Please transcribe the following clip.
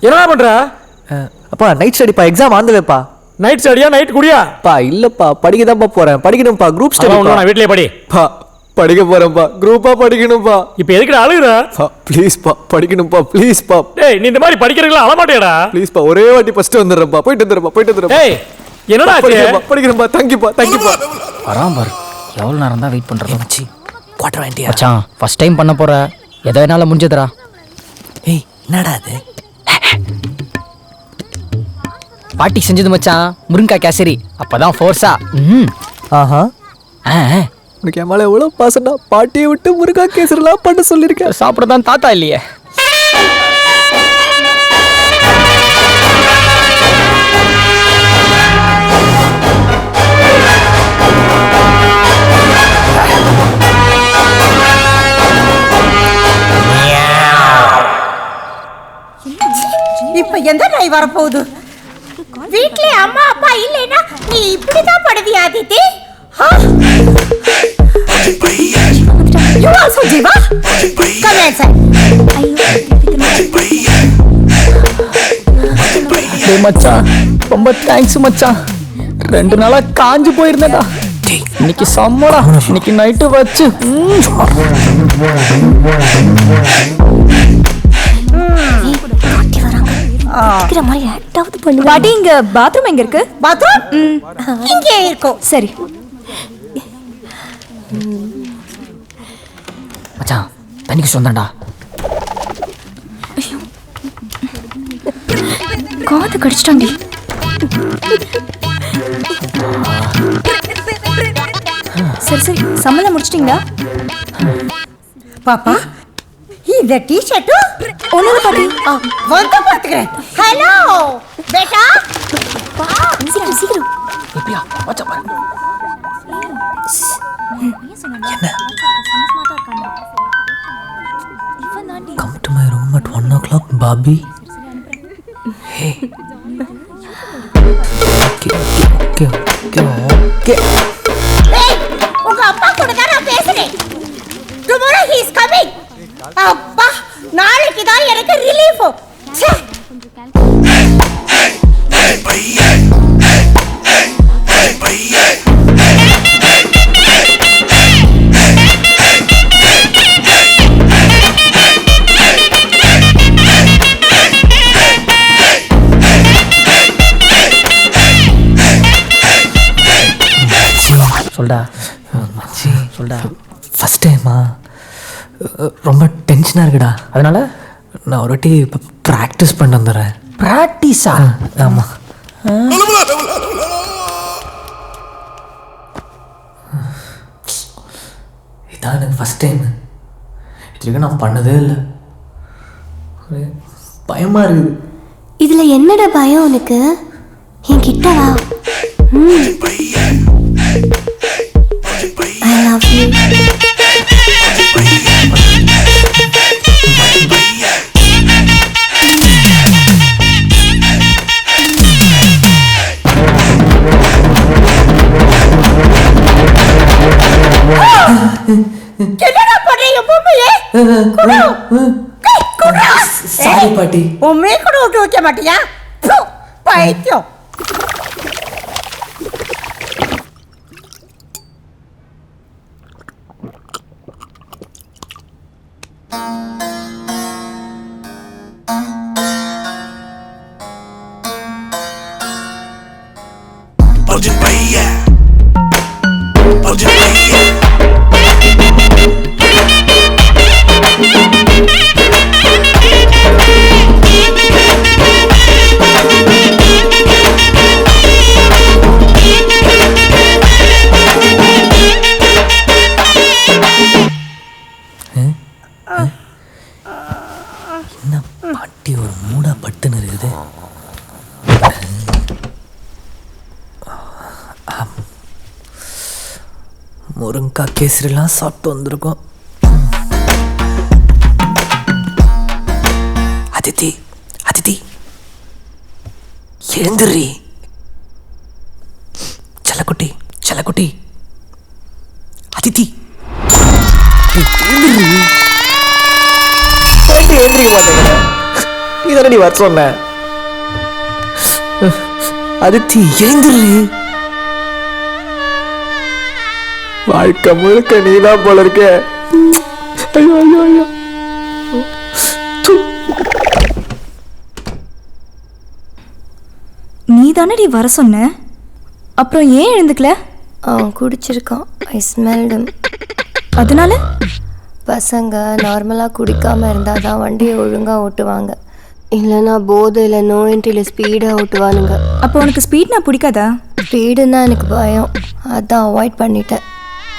என்ன பண்ற? அப்பா நைட் ஸ்டடிப்பா, எக்ஸாம் ஆந்தவேப்பா. நைட் ஸ்டடியா நைட் குடியா? பா இல்லப்பா, படிக்க தான்ப்பா போறேன். படிக்கணும்ப்பா, குரூப் ஸ்டடி. நான் வீட்லயே படி. பா படிக்க போறேன்ப்பா, குரூப்பா படிக்கணும்ப்பா. இப்போ எதுக்குடா அழுகுற? ப்ளீஸ் பா, படிக்கணும்ப்பா ப்ளீஸ் பா. டேய் நீ இந்த மாதிரி படிக்கிறீங்களா? அழ மாட்டேடா ப்ளீஸ் பா, ஒரே வாட்டி ஃபர்ஸ்ட் வந்துறேன்ப்பா. போயிட்டு வந்துறேன்ப்பா. டேய் என்னடா படிக்கிறேன்ப்பா. தேங்க்யூப்பா. வரான் பாரு. எவ்வளவு நேரம் தான் வெயிட் பண்றது? மச்சி குவார்டர் வாங்கிட்டியா? மச்சான் ஃபர்ஸ்ட் டைம் பண்ண போற, எதை என்னால முடிஞ்சதுடா. ஏய் என்னடா அது? பாட்டி செஞ்சது மச்சான், முருங்காய் கேசரி. அப்பதான் ஃபோர்ஸா. ஆஹா, உனக்கு என் மேல எவ்வளவு பாசம்டா. பாட்டியை விட்டு முருகா கேசரிலாம் பண்ண சொல்லியிருக்கேன். சாப்பிடதான் தாத்தா இல்லையே. இப்ப எந்த நாய் வரப்போகுது? வீட்ல அம்மா அப்பா இல்லைன்னா நீ இப்படிதான் படுவியா Aditi? You also Jiva? Come inside. டேய் மச்சான், ரொம்ப தேங்க்ஸ் மச்சான். 2 நாளா காஞ்சு போயிருந்தேடா. இன்னைக்கு சம்மடா. இன்னைக்கு நைட்டு வச்சு பாட்டி இங்க பாத்ரூம் எங்க இருக்கு? பாத்ரூம் இங்கே இருக்கும். சரி மச்சான், தண்ணிக்கு சொந்தண்டா. காது கடிச்சிட்டாண்டி. சரி சரி, சம்மந்தம் முடிச்சிட்டீங்களா? பாப்பா இந்த டி-ஷர்ட் ஒண்ணு பாட்டி. வந்து பாத்துக்கிறேன். ஹலோ பேட்டா, சீக்கிரம் சீக்கிரம். எப்படியா மச்சான் பாரு. Come to my room at 1 o'clock, Bobby. Hey. Okay. ஏய் உங்க அப்பா கூட தான் நான் பேசுறேன். Tomorrow he is coming. அப்பா நாளைக்கு தான் எனக்கு ரிலீஃப். ச்சே. சொல்டா மச்சி சொல்டா. ஃபர்ஸ்ட் டைமா ரொம்ப டென்ஷனாக இருக்குடா. அதனால நான் ஒரு வாட்டி இப்போ ப்ராக்டிஸ் பண்ண வந்துடுறேன். பிராக்டிஸா? ஆமாம். இதான் எனக்கு ஃபஸ்ட் டைம். இதுக்கு நான் பண்ணதே இல்லை. பயமாக இருக்குது. இதுல என்னடா பயம் உனக்கு? என் கிட்ட வா. I love you. என்னடா பண்றீங்க பொம்மையே? குடு. சாரி பாட்டி. பொம்மையே கூட விட்டு வைக்க மாட்டியா? பைத்தியம். என்ன பாட்டி ஒரு மூடா பட்டுன்னு இருக்குது. முருங்காய் கேசரிலாம் சாப்பிட்டு வந்திருக்கோம். அதித்தி அதித்தி எழுந்துடுறி. செல்லக்குட்டி செல்லக்குட்டி அதித்தி எழுந்திரிக்க மாட்டேங்கிற நீ தானடி வர சொன்ன அதித்தி எழுந்துரு வாழ்க்கை முழுக்க நீதான் போல இருக்க ஐயோ ஐயோ ஐயோ நீ தானடி வர சொன்ன, அப்புறம் ஏன் எழுந்துக்கல? அவன் குடிச்சிருக்கான். ஐ ஸ்மெல்டு. அதனால பசங்க நார்மலாக குடிக்காமல் இருந்தால் தான் வண்டியை ஒழுங்காக ஓட்டுவாங்க, இல்லைன்னா போதையில் நோயின்றியில் ஸ்பீடாக ஓட்டுவானுங்க. அப்போ உனக்கு ஸ்பீட்னா பிடிக்காதா? ஸ்பீடுன்னா எனக்கு பயம், அதான் அவாய்ட் பண்ணிட்டேன்.